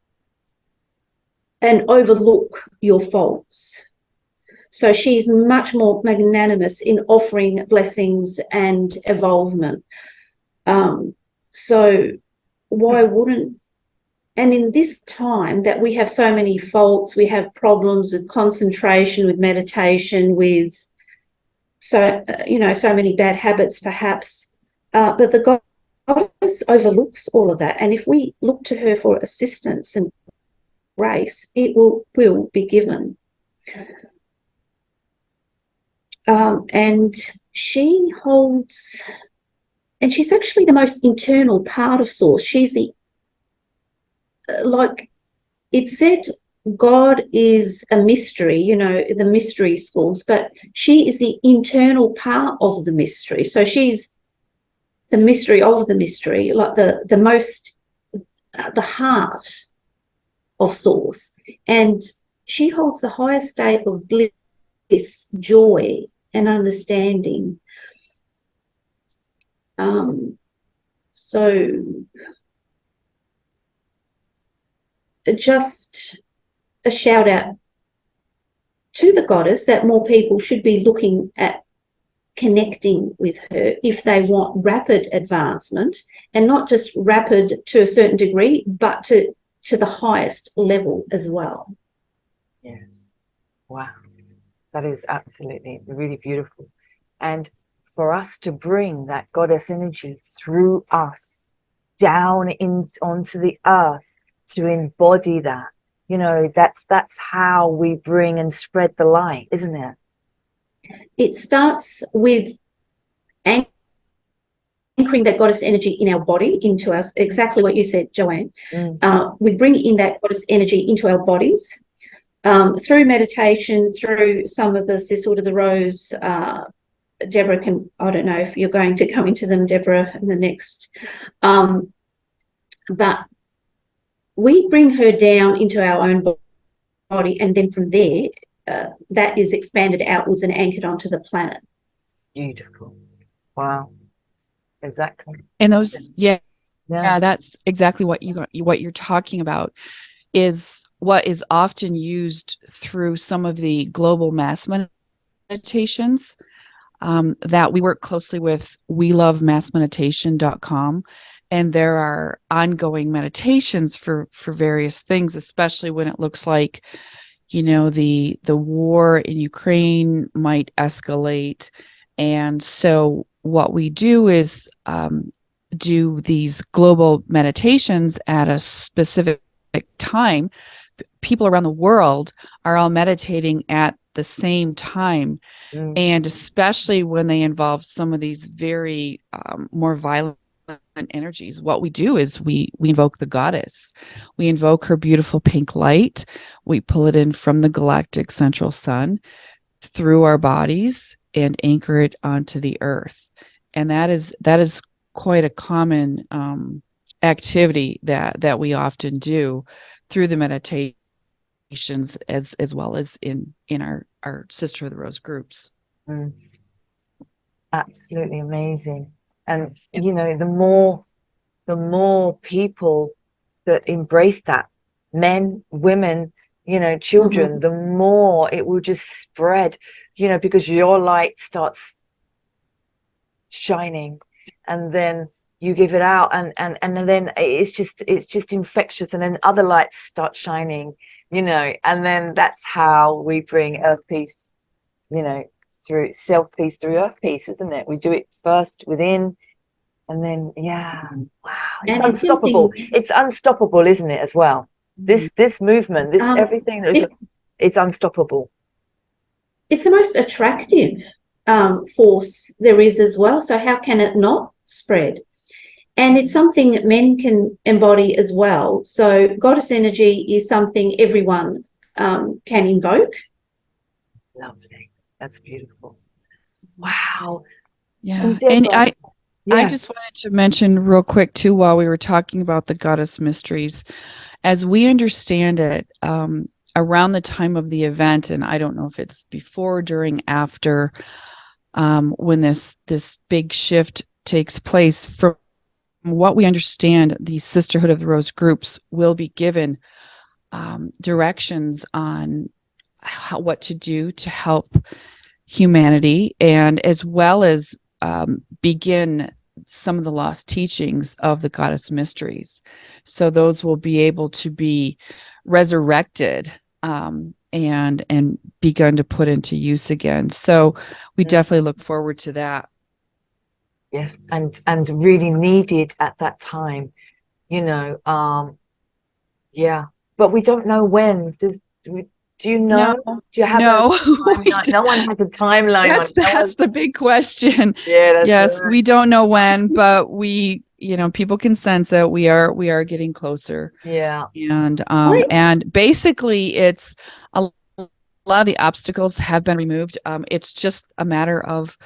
and overlook your faults. So she's much more magnanimous in offering blessings and evolvement. So why wouldn't, and in this time that we have so many faults, we have problems with concentration, with meditation, with so many bad habits perhaps, but the goddess overlooks all of that. And if we look to her for assistance and grace, it will be given. And she holds, and she's actually the most internal part of source. She's the, like it said, God is a mystery, the mystery schools, but she is the internal part of the mystery. So she's the mystery of the mystery, like the most, the heart of source. And she holds the highest state of bliss, joy, and understanding. So just a shout out to the goddess that more people should be looking at connecting with her if they want rapid advancement, and not just rapid to a certain degree, but to the highest level as well. Yes. Wow. That is absolutely really beautiful. And for us to bring that goddess energy through us down onto the earth, to embody that, that's how we bring and spread the light, isn't it? It starts with anchoring that goddess energy in our body, into us, exactly what you said, Joanne. We bring in that goddess energy into our bodies through meditation, through some of the Sisterhood of the Rose. Debra can, I don't know if you're going to come into them, Debra, in the next, but we bring her down into our own body, and then from there, that is expanded outwards and anchored onto the planet. Beautiful. Wow. Exactly. And those, yeah, that's exactly what you're talking about, is what is often used through some of the global mass meditations that we work closely with welovemassmeditation.com. And there are ongoing meditations for various things, especially when it looks like, the war in Ukraine might escalate. And so what we do is do these global meditations at a specific time. People around the world are all meditating at the same time. And especially when they involve some of these very more violent energies, what we do is we invoke the goddess. We invoke her beautiful pink light. We pull it in from the galactic central sun through our bodies and anchor it onto the earth. And that is quite a common activity that we often do through the meditations, as well as in our Sister of the Rose groups. Absolutely amazing. And the more people that embrace that, men, women, children, the more it will just spread, because your light starts shining, and then you give it out, and then it's just infectious, and then other lights start shining, and then that's how we bring earth peace, through self peace, through earth peace, isn't it? We do it first within, and then wow, it's And unstoppable. It's unstoppable, isn't it, as well? This movement, this everything, it's unstoppable. It's the most attractive force there is as well. So how can it not spread? And it's something that men can embody as well. So goddess energy is something everyone can invoke. Lovely. That's beautiful. Wow. Yeah. And I just wanted to mention real quick too, while we were talking about the goddess mysteries, as we understand it, around the time of the event, and I don't know if it's before, during, after, when this big shift takes place, from what we understand, the Sisterhood of the Rose groups will be given directions on what to do to help humanity, and as well as begin some of the lost teachings of the goddess mysteries. So those will be able to be resurrected and begun to put into use again. So we definitely look forward to that. Yes, and really needed at that time, but we don't know when. Do you know? No, do you have no, a timeline? No one has a timeline. That's the big question. Yeah, yes, right. We don't know when, but we, people can sense it. We are getting closer. Yeah. And basically it's a lot of the obstacles have been removed. It's just a matter of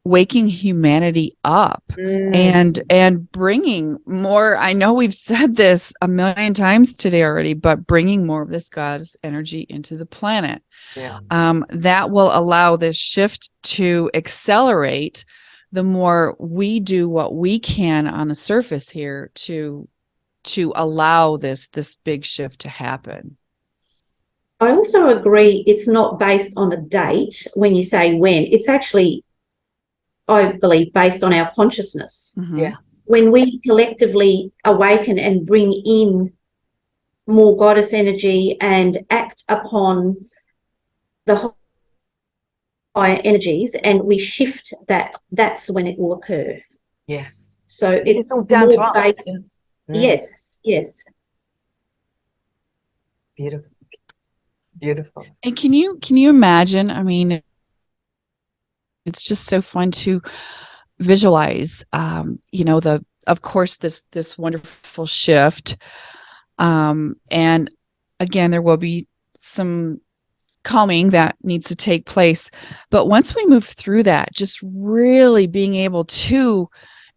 waking humanity up and bringing more. I know we've said this a million times today already, but bringing more of this goddess energy into the planet. Yeah. That will allow this shift to accelerate the more we do what we can on the surface here to allow this big shift to happen. I also agree it's not based on a date when you say when. It's actually, I believe, based on our consciousness. Mm-hmm. Yeah. When we collectively awaken and bring in more goddess energy and act upon the higher energies, and we shift that's when it will occur. Yes. So it's all down to us. Yes. Beautiful. And can you imagine? I mean, it's just so fun to visualize. Of course, this wonderful shift. And again, there will be some calming that needs to take place. But once we move through that, just really being able to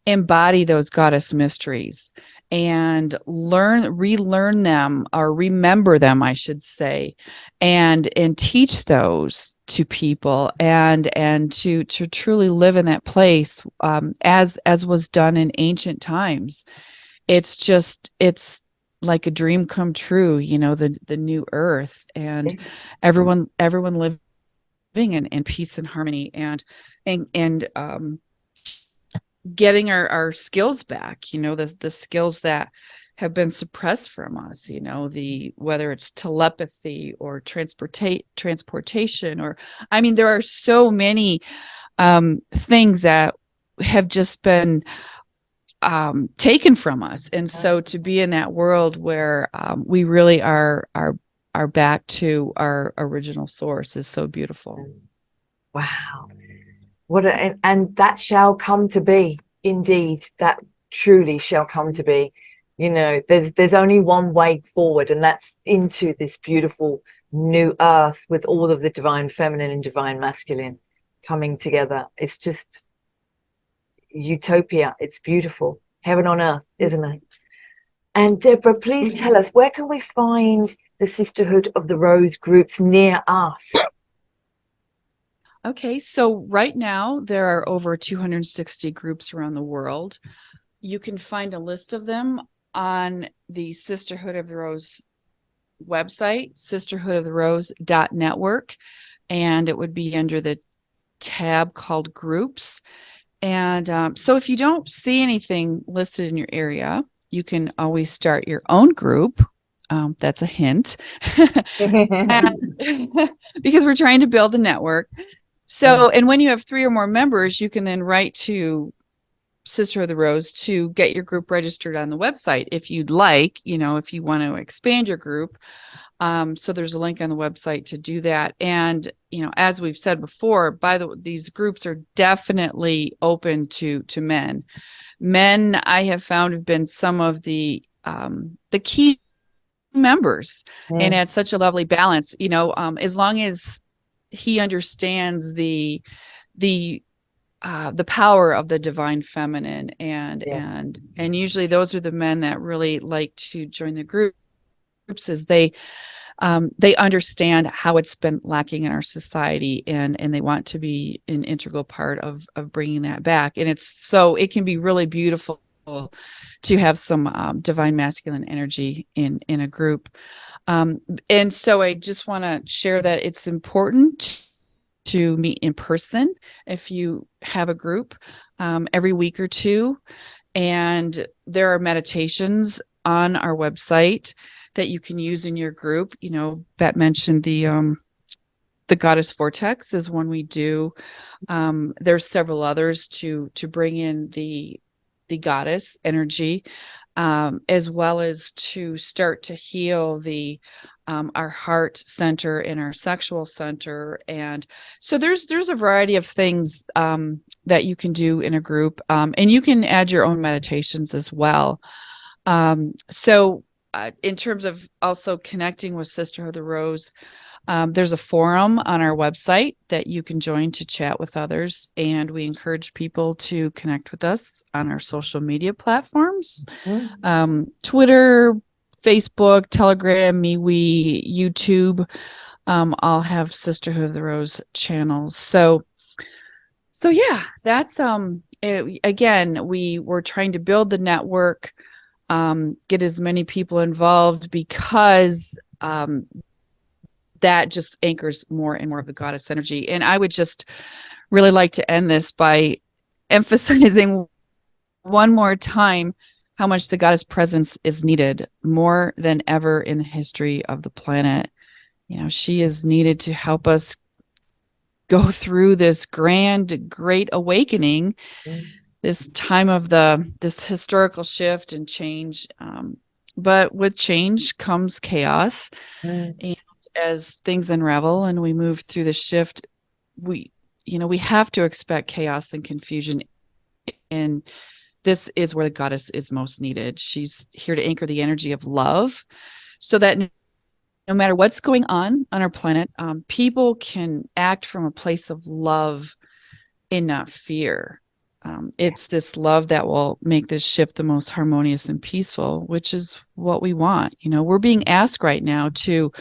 embody those goddess mysteries and relearn them, or remember them, I should say, and teach those to people, and to truly live in that place, as was done in ancient times. It's like a dream come true, the new earth, and everyone living in peace and harmony, and getting our skills back, the skills that have been suppressed from us, whether it's telepathy or transportation, or, I mean, there are so many things that have just been taken from us. And so to be in that world where we really are back to our original source is so beautiful. Wow. And that shall come to be. Indeed, that truly shall come to be. There's only one way forward, and that's into this beautiful new earth with all of the divine feminine and divine masculine coming together. It's just utopia. It's beautiful. Heaven on earth, isn't it? And Debra, please tell us, where can we find the Sisterhood of the Rose groups near us? Okay, so right now there are over 260 groups around the world. You can find a list of them on the Sisterhood of the Rose website, sisterhoodoftherose.network, and it would be under the tab called groups. And so if you don't see anything listed in your area, you can always start your own group. That's a hint. And because we're trying to build a network. So, and when you have 3 or more members, you can then write to Sister of the Rose to get your group registered on the website if you'd like, if you want to expand your group. So there's a link on the website to do that. And, as we've said before, these groups are definitely open to men. Men, I have found, have been some of the key members, and at such a lovely balance, as long as he understands the power of the divine feminine, and usually those are the men that really like to join the groups, as they understand how it's been lacking in our society, and they want to be an integral part of bringing that back. And it can be really beautiful to have some divine masculine energy in a group. And so I just want to share that it's important to meet in person if you have a group every week or 2. And there are meditations on our website that you can use in your group. Bette mentioned the Goddess Vortex is one we do. There's several others to bring in the goddess energy, as well as to start to heal our heart center and our sexual center. And so there's a variety of things that you can do in a group, and you can add your own meditations as well. So in terms of also connecting with Sisterhood of the Rose, there's a forum on our website that you can join to chat with others, and we encourage people to connect with us on our social media platforms, Twitter, Facebook, Telegram, MeWe, YouTube, all have Sisterhood of the Rose channels. So yeah, that's again, we're trying to build the network, get as many people involved, because that just anchors more and more of the goddess energy. And I would just really like to end this by emphasizing one more time how much the goddess presence is needed more than ever in the history of the planet. She is needed to help us go through this great awakening, this time of this historical shift and change. But with change comes chaos. And as things unravel and we move through the shift, we have to expect chaos and confusion. And this is where the goddess is most needed. She's here to anchor the energy of love, so that no matter what's going on our planet, people can act from a place of love and not fear. It's this love that will make this shift the most harmonious and peaceful, which is what we want. We're being asked right now to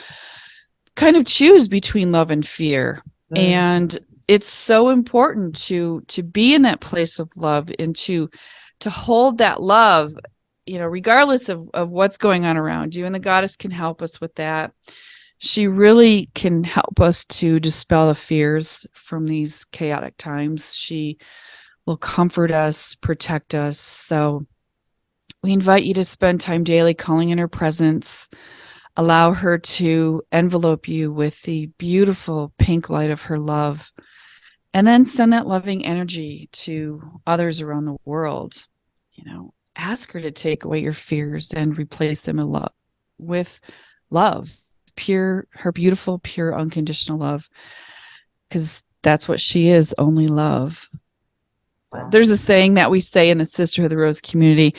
kind of choose between love and fear. And it's so important to be in that place of love, and to hold that love, regardless of what's going on around you. And the goddess can help us with that. She really can help us to dispel the fears from these chaotic times. She will comfort us, protect us. So we invite you to spend time daily calling in her presence. Allow her to envelope you with the beautiful pink light of her love, and then send that loving energy to others around the world. Ask her to take away your fears and replace them with love, her beautiful, pure, unconditional love, because that's what she is, only love. Wow. There's a saying that we say in the Sisterhood of the Rose community: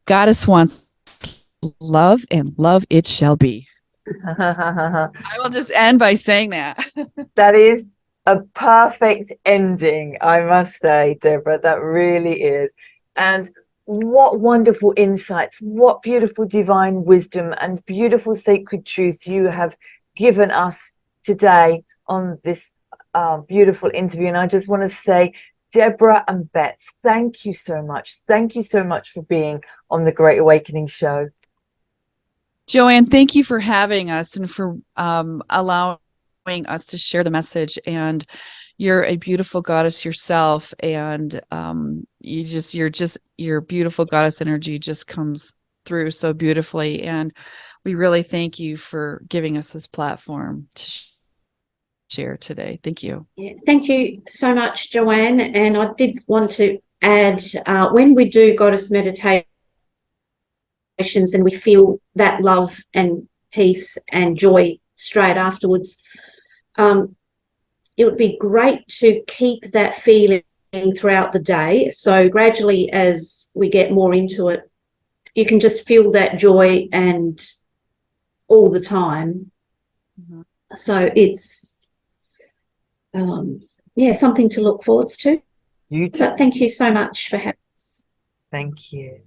Goddess wants love, and love it shall be. I will just end by saying that. That is a perfect ending, I must say, Debra. That really is. And what wonderful insights, what beautiful divine wisdom and beautiful sacred truths you have given us today on this beautiful interview. And I just want to say, Debra and Bette, thank you so much. Thank you so much for being on the Great Awakening Show. Joanne, thank you for having us and for allowing us to share the message. And you're a beautiful goddess yourself, and your beautiful goddess energy just comes through so beautifully. And we really thank you for giving us this platform to share today. Thank you. Yeah, thank you so much, Joanne. And I did want to add, when we do goddess meditations and we feel that love and peace and joy straight afterwards, it would be great to keep that feeling throughout the day. So gradually, as we get more into it, you can just feel that joy and all the time. Mm-hmm. So it's something to look forward to. You too. But thank you so much for having us. Thank you.